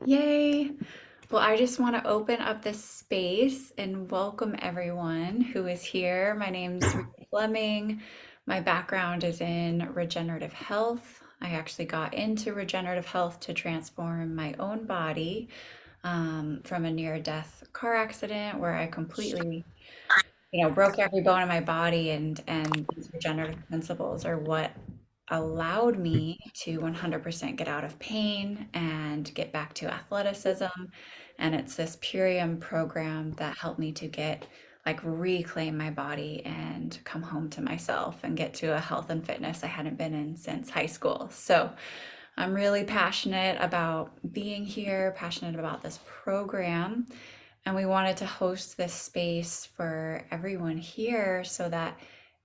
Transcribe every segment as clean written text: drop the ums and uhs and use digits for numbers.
Yay! Well, I just want to open up this space and welcome everyone who is here. My name's Rita Fleming. My background is in regenerative health. I actually got into regenerative health to transform my own body from a near-death car accident where I completely, broke every bone in my body, and these regenerative principles are what allowed me to 100% get out of pain and get back to athleticism. And it's this Purium program that helped me to get reclaim my body and come home to myself and get to a health and fitness I hadn't been in since high school. So I'm really passionate about being here, passionate about this program, and we wanted to host this space for everyone here so that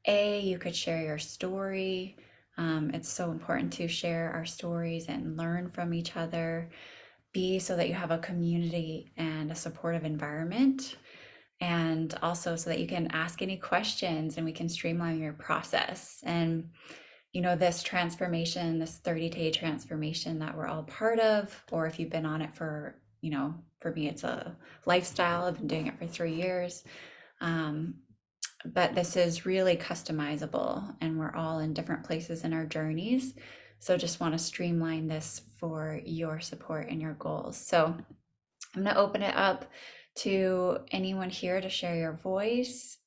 A, you could share your story. It's so important to share our stories and learn from each other. B, so that you have a community and a supportive environment. And also so that you can ask any questions and we can streamline your process. And this transformation, this 30-day transformation that we're all part of, or if you've been on it for, for me, it's a lifestyle. I've been doing it for 3 years. But this is really customizable and we're all in different places in our journeys. So just want to streamline this for your support and your goals. So I'm going to open it up to anyone here to share your voice,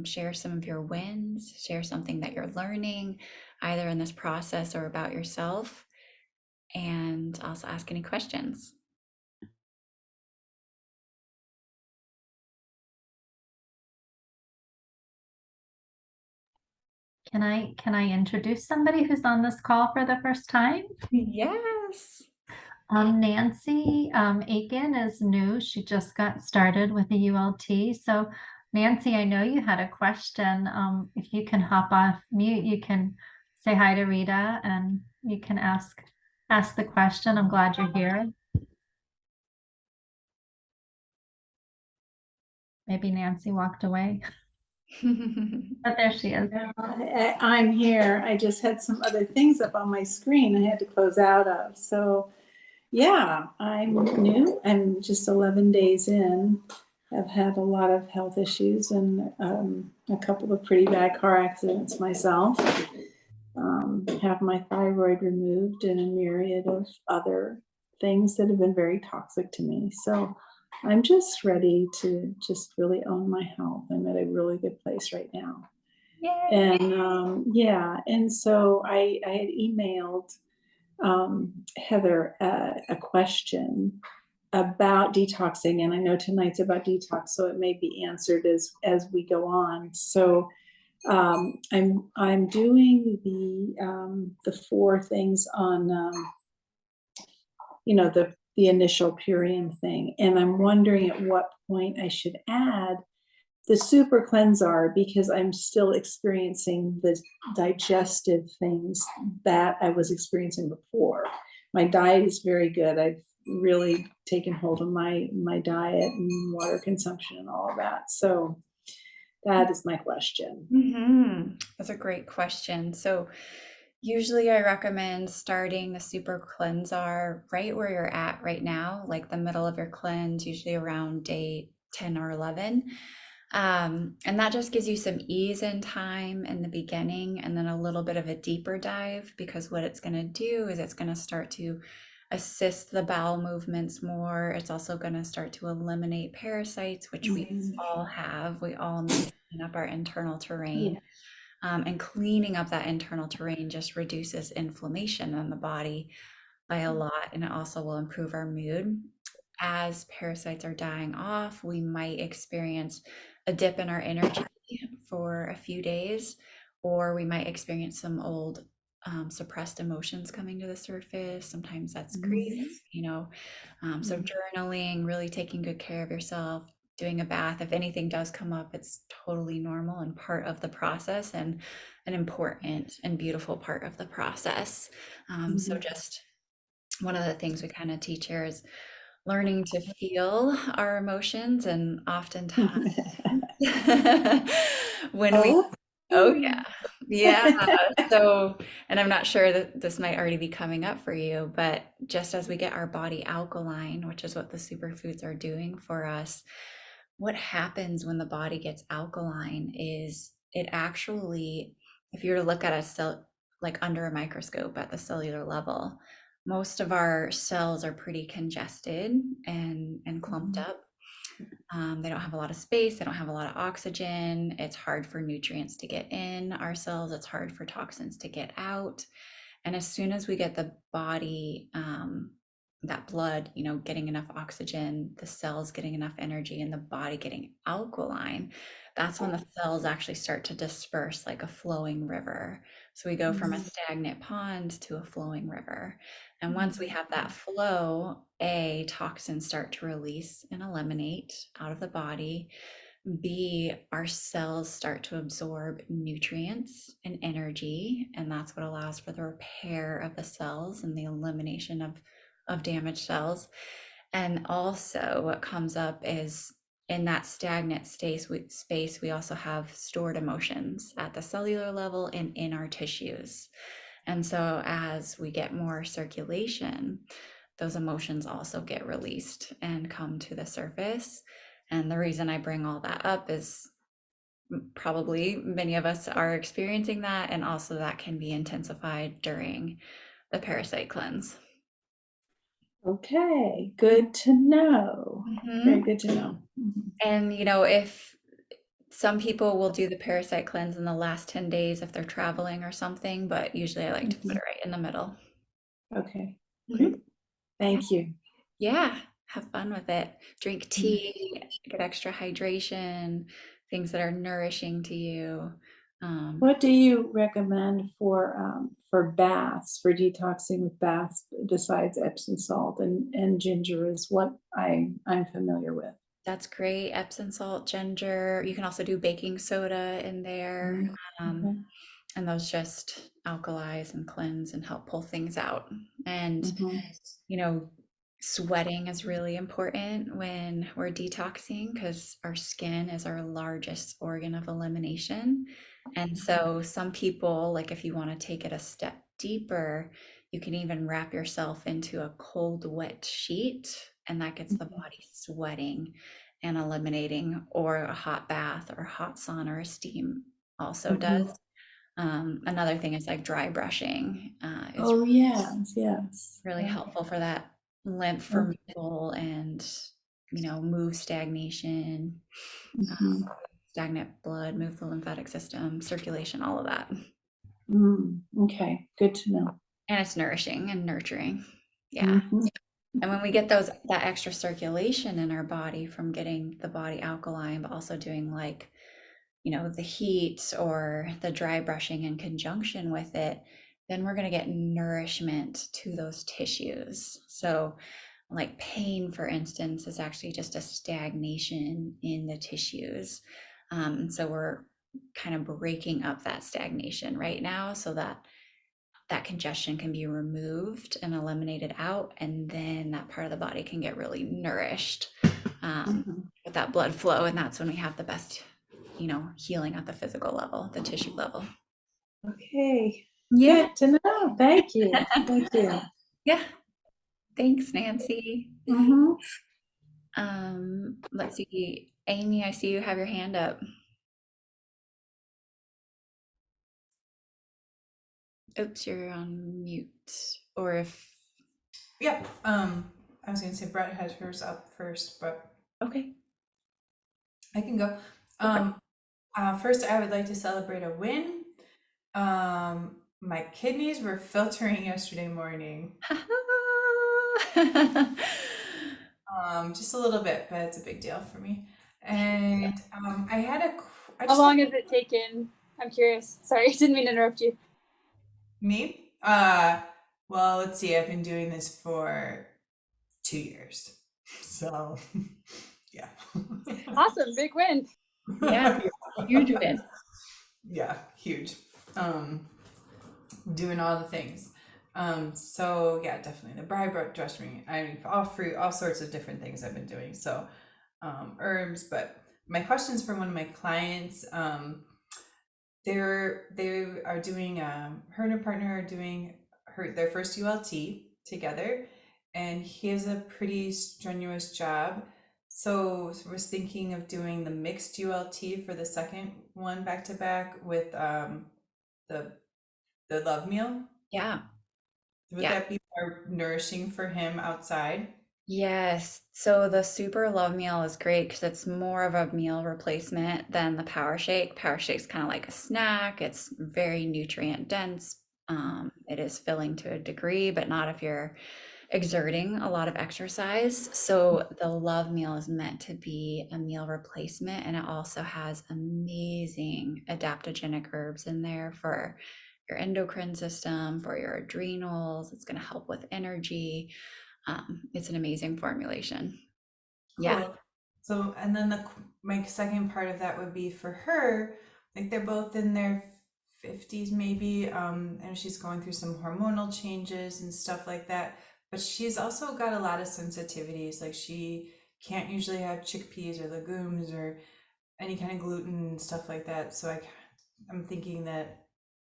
share some of your wins, share something that you're learning, either in this process or about yourself, and also ask any questions. Can I introduce somebody who's on this call for the first time? Yes. Nancy Aiken is new. She just got started with the ULT. So Nancy, I know you had a question. If you can hop off mute, you can say hi to Rita and you can ask the question. I'm glad you're here. Maybe Nancy walked away, but there she is. I'm here. I just had some other things up on my screen I had to close out of. So yeah, I'm new. I'm just 11 days in. I've had a lot of health issues and a couple of pretty bad car accidents myself. Have my thyroid removed and a myriad of other things that have been very toxic to me. So I'm just ready to just really own my health. I'm at a really good place right now. Yay. And yeah, and so I had emailed Heather a question about detoxing, and I know tonight's about detox, so it may be answered as we go on. So I'm doing the four things on the initial Purium thing, and I'm wondering at what point I should add the super cleanser because I'm still experiencing the digestive things that I was experiencing before. My diet is very good. I've really taken hold of my diet and water consumption and all of that. So that is my question. That's a great question. So usually I recommend starting the super cleanser right where you're at right now, like the middle of your cleanse, usually around day 10 or 11. And that just gives you some ease in time in the beginning and then a little bit of a deeper dive, because what it's going to do is it's going to start to assist the bowel movements more. It's also going to start to eliminate parasites, which we all have. We all need to clean up our internal terrain. And cleaning up that internal terrain just reduces inflammation in the body by a lot, and it also will improve our mood. As parasites are dying off, we might experience a dip in our energy for a few days, or we might experience some old suppressed emotions coming to the surface. Sometimes that's grief, so journaling, really taking good care of yourself, doing a bath. If anything does come up, it's totally normal and part of the process and an important and beautiful part of the process. So just one of the things we kind of teach here is learning to feel our emotions, and oftentimes when we Oh, Oh yeah. Yeah. So, and I'm not sure that this might already be coming up for you, but just as we get our body alkaline, which is what the superfoods are doing for us, what happens when the body gets alkaline is it actually, if you were to look at a cell like under a microscope at the cellular level, most of our cells are pretty congested and clumped Mhm. up. They don't have a lot of space, they don't have a lot of oxygen. It's hard for nutrients to get in our cells, it's hard for toxins to get out. And as soon as we get the body, that blood, getting enough oxygen, the cells getting enough energy, and the body getting alkaline, that's when the cells actually start to disperse like a flowing river. So we go from a Mhm. stagnant pond to a flowing river. And once we have that flow, toxins start to release and eliminate out of the body. B, our cells start to absorb nutrients and energy, and that's what allows for the repair of the cells and the elimination of damaged cells. And also, what comes up is in that stagnant space, we also have stored emotions at the cellular level and in our tissues. And so, as we get more circulation, those emotions also get released and come to the surface. And the reason I bring all that up is probably many of us are experiencing that, and also that can be intensified during the parasite cleanse. Okay, good to know. Very Mhm. good to know. Mhm. And if some people will do the parasite cleanse in the last 10 days if they're traveling or something, but usually I like to put Mhm. it right in the middle. Okay, Mhm. great. Thank you. Yeah, have fun with it. Drink Mm. tea, get extra hydration, things that are nourishing to you. Um, What do you recommend for baths, for detoxing with baths besides Epsom salt and ginger is what I'm familiar with. that's great. Epsom salt, ginger. You can also do baking soda in there. Mm. Um, Okay. and those just alkalize and cleanse and help pull things out. And Mhm. you know, sweating is really important when we're detoxing because our skin is our largest organ of elimination. And so, some people, like if you want to take it a step deeper, you can even wrap yourself into a cold, wet sheet, and that gets the Mhm. body sweating and eliminating, or a hot bath or hot sauna or steam also Mhm. does. Another thing is like dry brushing is Oh, yes, yes. really Yeah. helpful for that lymph Okay. removal and move stagnation, uh, Mhm. stagnant blood, move the lymphatic system, circulation, all of that. Okay, good to know. And it's nourishing and nurturing. Yeah. Mhm. And when we get that extra circulation in our body from getting the body alkaline, but also doing like the heat or the dry brushing in conjunction with it, then we're going to get nourishment to those tissues. So, like pain, for instance, is actually just a stagnation in the tissues. So, we're kind of breaking up that stagnation right now so that that congestion can be removed and eliminated out. And then that part of the body can get really nourished Mhm. with that blood flow. And that's when we have the best healing at the physical level, the tissue level. Okay, Yeah. good to know. Thank you. Thank you. Yeah. Thanks, Nancy. Mhm. Let's see. Amy, I see you have your hand up. Oops, you're on mute. Or if, Yeah. I was gonna say Brett has hers up first, but okay, I can go. okay. Um, First, I would like to celebrate a win. My kidneys were filtering yesterday morning. Just a little bit, but it's a big deal for me. And I had I How just long has it taken? I'm curious. Sorry, didn't mean to interrupt you. me. Well, let's see. I've been doing this for 2 years, so yeah. Awesome, big win. Yeah, huge win. Yeah, huge. Um, Doing all the things. So yeah, definitely the bribe dressing. I mean, all fruit, all sorts of different things I've been doing. So herbs, but my questions from one of my clients. they are doing her and her partner are doing their first ULT together, and he has a pretty strenuous job. So was thinking of doing the mixed ULT for the second one back to back with the the love meal. Yeah. Would Yeah. that be more nourishing for him outside? Yes. So the super love meal is great because it's more of a meal replacement than the power shake. Power shake's kind of like a snack. It's very nutrient dense. It is filling to a degree, but not if you're exerting a lot of exercise. So the love meal is meant to be a meal replacement, and it also has amazing adaptogenic herbs in there for your endocrine system, for your adrenals. It's going to help with energy. It's an amazing formulation. Yeah. Cool. So, and then my second part of that would be for her, like they're both in their 50s maybe, and she's going through some hormonal changes and stuff like that. But she's also got a lot of sensitivities. Like she can't usually have chickpeas or legumes or any kind of gluten and stuff like that. So I'm thinking that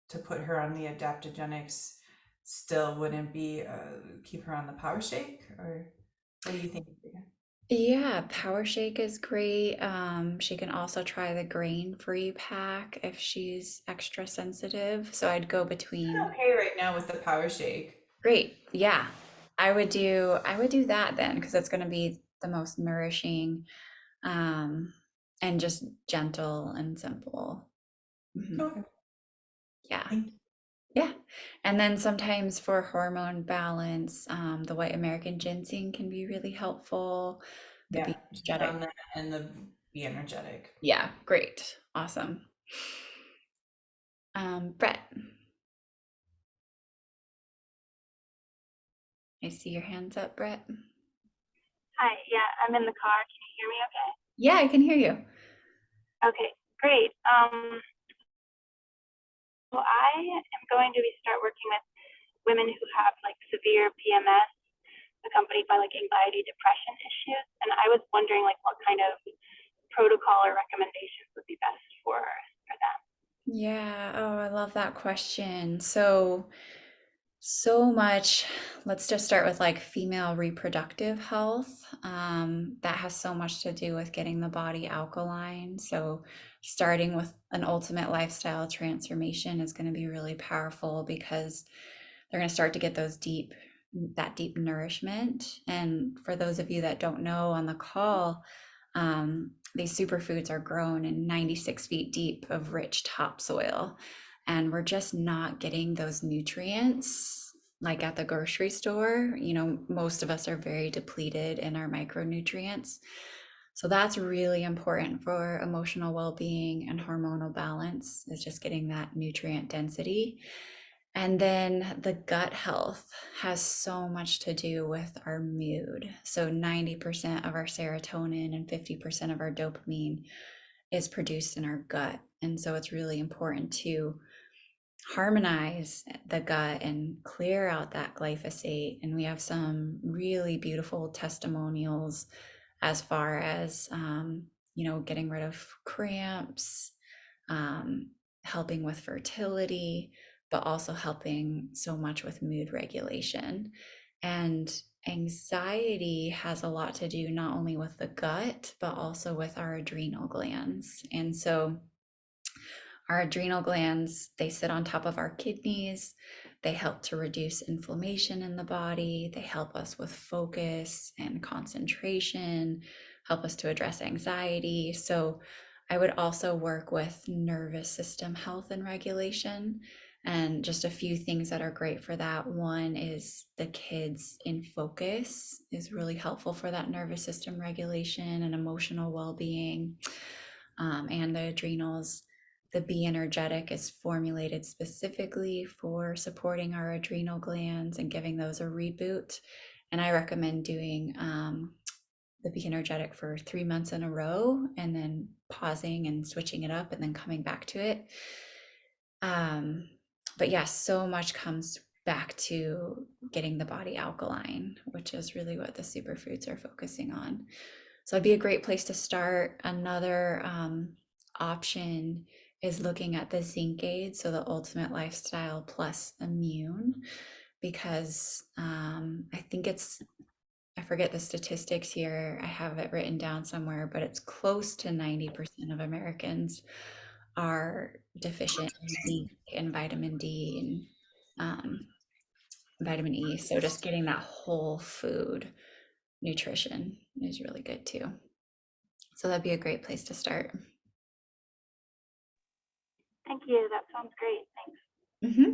to put her on the adaptogenics still wouldn't be keep her on the power shake, or what do you think? Yeah, Power Shake is great. She can also try the grain-free pack if she's extra sensitive. So I'd go between. Okay right now with the power shake. Great. Yeah. I would do that then because it's going to be the most nourishing, um, and just gentle and simple. Mhm. Okay, Yeah. thank you. Yeah. And then sometimes for hormone balance, the white American ginseng can be really helpful. The Yeah, Be she's Energetic. on that and the be energetic. Yeah, great. Awesome. Brett, I see your hands up, Brett. Hi, yeah, I'm in the car. Can you hear me okay? Yeah, I can hear you. Okay, great. Well, I am going to start working with women who have like severe PMS accompanied by like anxiety, depression issues. And I was wondering like what kind of protocol or recommendations would be best for them. Yeah, oh, I love that question. So much. Let's just start with like female reproductive health. That has so much to do with getting the body alkaline. So, starting with an ultimate lifestyle transformation is going to be really powerful because they're going to start to get that deep nourishment. And for those of you that don't know on the call, these superfoods are grown in 96 feet deep of rich topsoil, and we're just not getting those nutrients like at the grocery store. Most of us are very depleted in our micronutrients. So that's really important for emotional well-being and hormonal balance, is just getting that nutrient density. And then the gut health has so much to do with our mood. So 90% of our serotonin and 50% of our dopamine is produced in our gut. And so it's really important to harmonize the gut and clear out that glyphosate. And we have some really beautiful testimonials as far as, getting rid of cramps, um, helping with fertility, but also helping so much with mood regulation. And anxiety has a lot to do not only with the gut, but also with our adrenal glands. And so our adrenal glands, they sit on top of our kidneys. They help to reduce inflammation in the body. They help us with focus and concentration, help us to address anxiety. So I would also work with nervous system health and regulation. And just a few things that are great for that. One is the kids in focus is really helpful for that nervous system regulation and emotional well-being, and the adrenals. The Be Energetic is formulated specifically for supporting our adrenal glands and giving those a reboot. And I recommend doing the Be Energetic for 3 months in a row and then pausing and switching it up and then coming back to it. But yeah, so much comes back to getting the body alkaline, which is really what the superfoods are focusing on. So it'd be a great place to start. Another option is looking at the zinc aid, so the ultimate lifestyle plus immune, because I think I forget the statistics here. I have it written down somewhere, but it's close to 90% of Americans are deficient in zinc and vitamin D and vitamin E. So just getting that whole food nutrition is really good too. So that'd be a great place to start. Thank you. That sounds great. Thanks. Hmm.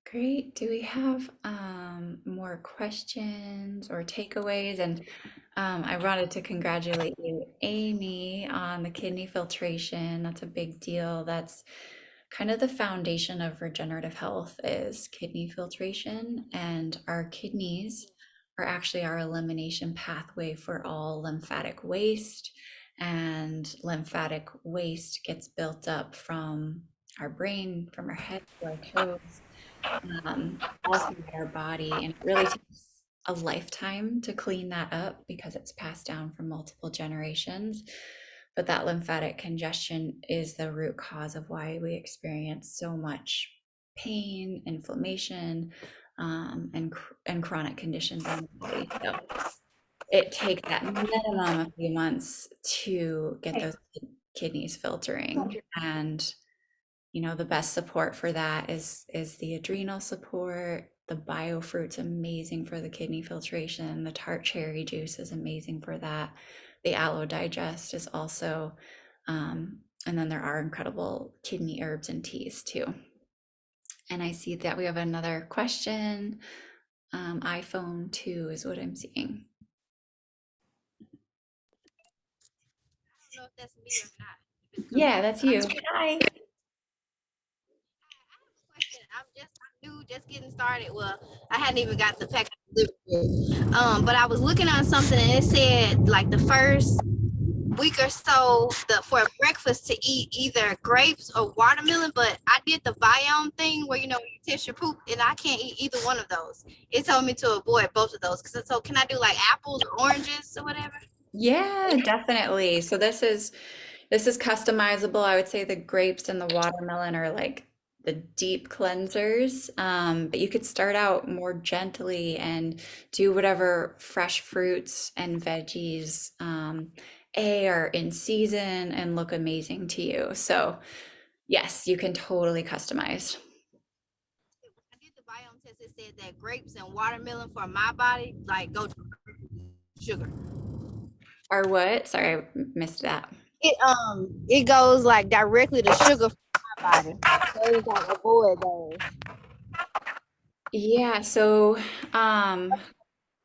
Great. Do we have more questions or takeaways? And I wanted to congratulate you, Amy, on the kidney filtration. That's a big deal. That's kind of the foundation of regenerative health is kidney filtration, and our kidneys are actually our elimination pathway for all lymphatic waste. And lymphatic waste gets built up from our brain, from our head to our toes, all through our body. And it really takes a lifetime to clean that up because it's passed down from multiple generations. But that lymphatic congestion is the root cause of why we experience so much pain, inflammation, and chronic conditions in the body. So it takes that minimum a few months to get those kidneys filtering. And the best support for that is the adrenal support. The biofruit's amazing for the kidney filtration. The tart cherry juice is amazing for that. The aloe digest is also, and then there are incredible kidney herbs and teas too. And I see that we have another question. iPhone 2 is what I'm seeing. I don't know if that's me or not. If it's Yeah, correct. that's you. Hi. I have a question. I'm new, just getting started. Well, I hadn't even got the package delivered yet. But I was looking on something and it said like the first week or so for breakfast to eat either grapes or watermelon. But I did the biome thing where you test your poop, and I can't eat either one of those. It told me to avoid both of those. So can I do like apples or oranges or whatever? Yeah, definitely. So this is customizable. I would say the grapes and the watermelon are like the deep cleansers. But you could start out more gently and do whatever fresh fruits and veggies are in season and look amazing to you. So yes, you can totally customize. I did the biome test. It said that grapes and watermelon for my body like go to sugar. Or what? Sorry, I missed that. It goes like directly to sugar for my body. So it was like avoid those. Yeah, so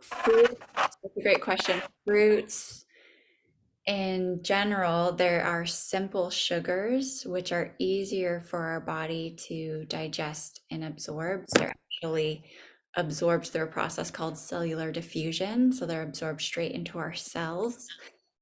fruits, that's a great question. Fruits in general, there are simple sugars which are easier for our body to digest and absorb. They're actually absorbed through a process called cellular diffusion. So they're absorbed straight into our cells.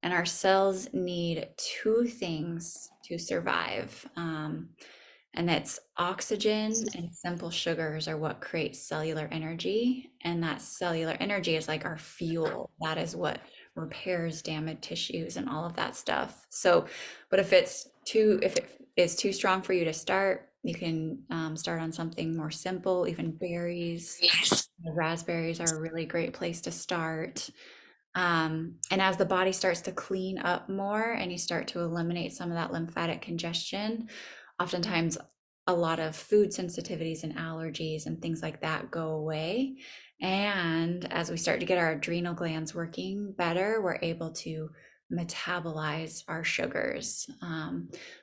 And our cells need two things to survive. And that's oxygen and simple sugars are what create cellular energy. And that cellular energy is like our fuel. That is what repairs damaged tissues and all of that stuff. So, but if it is too strong for you to start, you can start on something more simple, even berries. Raspberries are a really great place to start. And as the body starts to clean up more and you start to eliminate some of that lymphatic congestion, oftentimes a lot of food sensitivities and allergies and things like that go away. And as we start to get our adrenal glands working better, we're able to metabolize our sugars.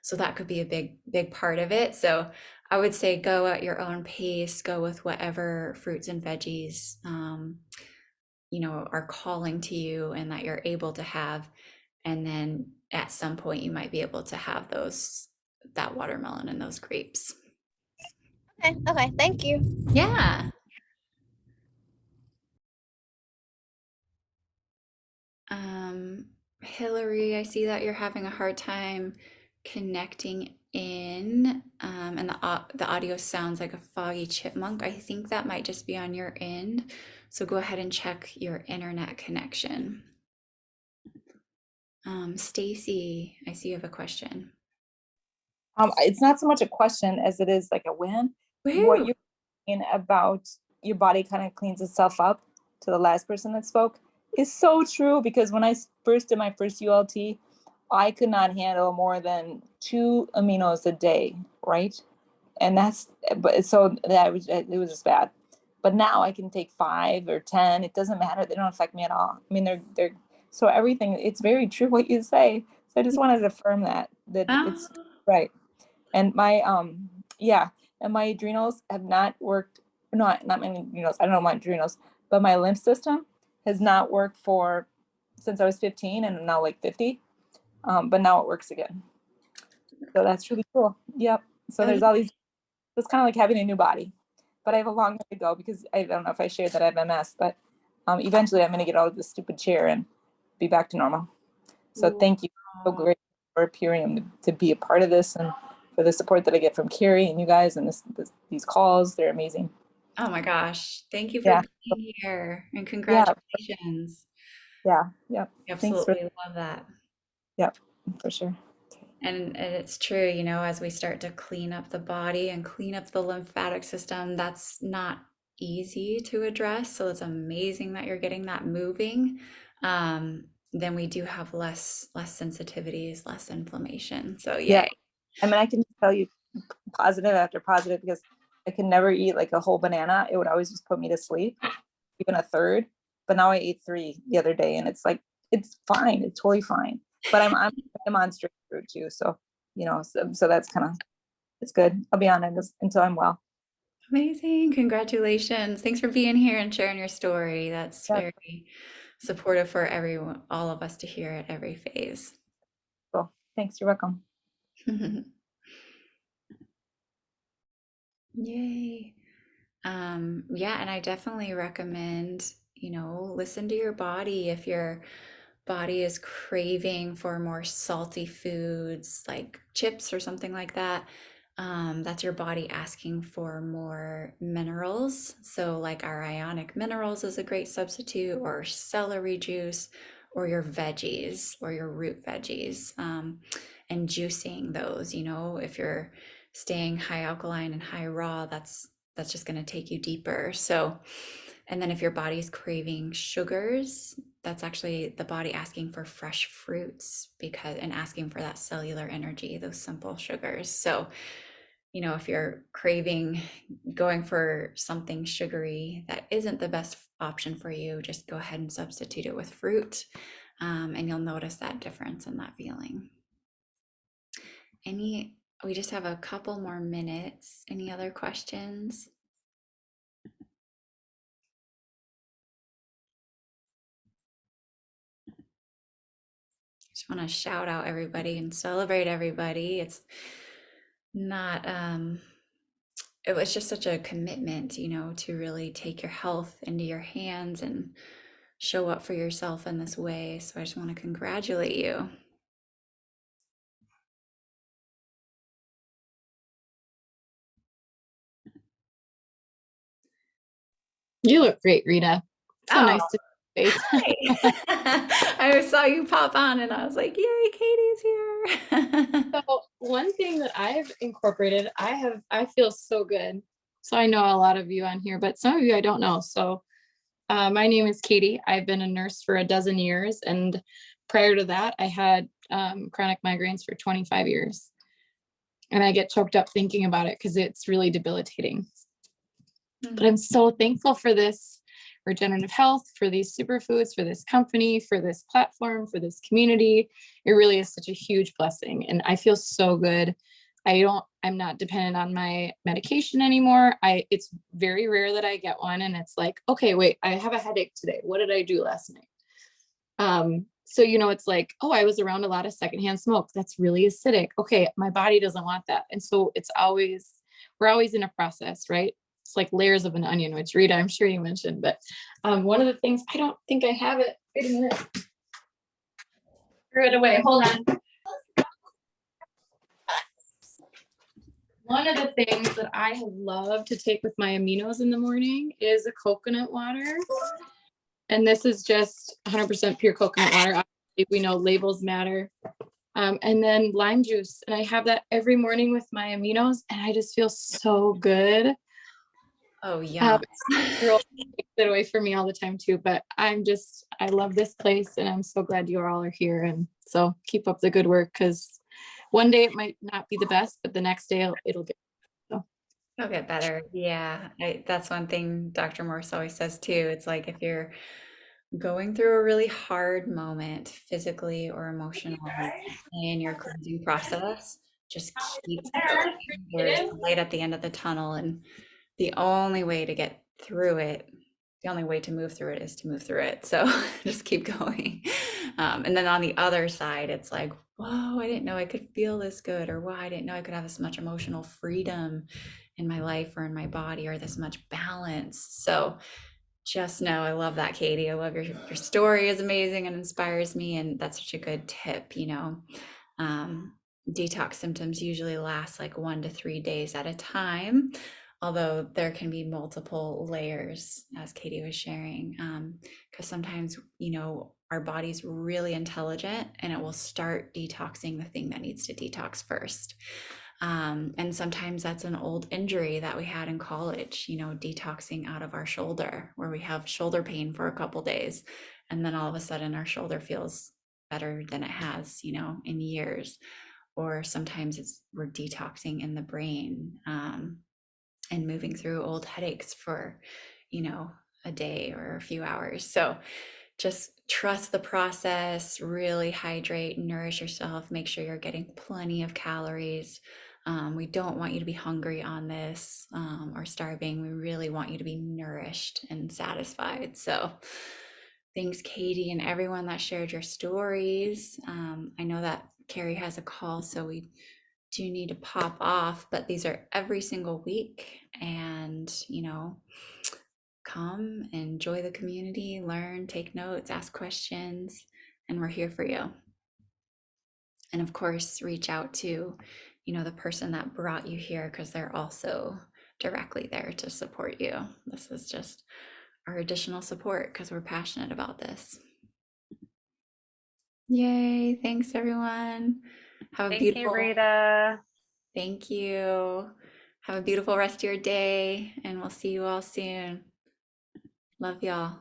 So that could be a big part of it. So I would say go at your own pace, go with whatever fruits and veggies are calling to you and that you're able to have. And then at some point you might be able to have that watermelon and those grapes. Okay, okay, thank you. Yeah. Hillary, I see that you're having a hard time connecting in, and the audio sounds like a foggy chipmunk. I think that might just be on your end. So go ahead and check your internet connection. Stacy, I see you have a question. It's not so much a question as it is like a win. What Woohoo! you're saying about your body kind of cleans itself up to the last person that spoke is so true, because when I first did my first ULT, I could not handle more than 2 aminos a day, right? And but so it was just bad. But now I can take 5 or 10. It doesn't matter. They don't affect me at all. I mean, they're so everything. It's very true what you say. So I just wanted to affirm that Oh, it's right. And my yeah, and my adrenals have not worked. Not my adrenals. I don't know my adrenals, but my lymph system has not worked for since I was 15, and I'm now like 50. But now it works again. So that's really cool. Yep. So oh, there's all these. It's kind of like having a new body, but I have a long way to go, because I don't know if I shared that I have MS, but eventually I'm going to get out of this stupid chair and be back to normal. So thank you. So wow. great for Purium to be a part of this, and for the support that I get from Carrie and you guys, and these calls. They're amazing. Oh my gosh. Thank you for Yeah. being here and Yeah. congratulations. Yeah. Yep. Thanks for, Absolutely love that. yep, for sure. And it's true, you know, as we start to clean up the body and clean up the lymphatic system, that's not easy to address. So it's amazing that you're getting that moving. Then we do have less sensitivities, less inflammation. So Yeah. yay. I mean, I can tell you positive after positive, because I can never eat like a whole banana. It would always just put me to sleep, even a third. But now I ate 3 the other day, and it's like it's fine. It's totally fine. But I'm on straight fruit too, so so that's kind of it's good. I'll be on it until I'm well. Amazing. Congratulations. Thanks for being here and sharing your story. That's Yeah, very supportive for everyone, all of us to hear at every phase. cool. Thanks. You're welcome. Yay. Yeah, and I definitely recommend, listen to your body. If your body is craving for more salty foods like chips or something like that, that's your body asking for more minerals. So, like our ionic minerals is a great substitute, or celery juice, or your veggies, or your root veggies, and juicing those. If you're staying high alkaline and high raw, that's just going to take you deeper. So, and then if your body's craving sugars, that's actually the body asking for fresh fruits and asking for that cellular energy, those simple sugars. So, if you're craving going for something sugary that isn't the best option for you, just go ahead and substitute it with fruit, and you'll notice that difference in that feeling. We just have a couple more minutes. Any other questions? Just want to shout out everybody and celebrate everybody. It's not it was just such a commitment, to really take your health into your hands and show up for yourself in this way. So I just want to congratulate you. You look great, Rita. So Oh, nice to see your face. hi. I saw you pop on and I was like, yay, Katie's here. So one thing that I've incorporated, I feel so good. So I know a lot of you on here, but some of you I don't know. So my name is Katie. I've been a nurse for a dozen years, and prior to that, I had chronic migraines for 25 years. And I get choked up thinking about it because it's really debilitating. But I'm so thankful for this regenerative health, for these superfoods, for this company, for this platform, for this community. It really is such a huge blessing. And I feel so good. I'm not dependent on my medication anymore. It's very rare that I get one and it's like, okay, wait, I have a headache today. What did I do last night? So, it's like, oh, I was around a lot of secondhand smoke. That's really acidic. Okay, my body doesn't want that. And so we're always in a process, right? It's like layers of an onion, which Rita, I'm sure you mentioned, but one of the things, I don't think I have it. Wait a minute. Threw it away. Hold on. One of the things that I have loved to take with my aminos in the morning is a coconut water. And this is just 100% pure coconut water. Obviously, we know labels matter. And then lime juice. And I have that every morning with my aminos, and I just feel so good. Oh, yeah. Girl takes it away from me all the time too, but I love this place, and I'm so glad you all are here. And so keep up the good work, because one day it might not be the best, but the next day it'll get. It'll get better. Yeah. That's one thing Dr. Morse always says too. It's like if you're going through a really hard moment, physically or emotionally, in your cleansing process, just keep going. There's a light at the end of the tunnel, and the only way to get through it, the only way to move through it is to move through it. So just keep going. And then on the other side, it's like, whoa, I didn't know I could feel this good, or wow, I didn't know I could have this much emotional freedom in my life or in my body, or this much balance. So just know, I love that, Katie. I love your story is amazing and inspires me, and that's such a good tip, you know. Um, Detox symptoms usually last like 1 to 3 days at a time, although there can be multiple layers, as Katie was sharing, because sometimes, you know, our body's really intelligent and it will start detoxing the thing that needs to detox first. And sometimes that's an old injury that we had in college, you know, detoxing out of our shoulder, where we have shoulder pain for a couple days, and then all of a sudden our shoulder feels better than it has, you know, in years. Or sometimes we're detoxing in the brain, and moving through old headaches for, you know, a day or a few hours. So just trust the process, really hydrate, nourish yourself, make sure you're getting plenty of calories. We don't want you to be hungry on this, or starving. We really want you to be nourished and satisfied. So thanks, Katie, and everyone that shared your stories. I know that Carrie has a call, so we do need to pop off, but these are every single week. And, you know, come, enjoy the community, learn, take notes, ask questions, and we're here for you. And of course, reach out to, you know, the person that brought you here, because they're also directly there to support you. This is just our additional support because we're passionate about this. Yay. Thanks, everyone. Have a Thank you, beautiful Rita. Thank you. Have a beautiful rest of your day, and we'll see you all soon. Love y'all.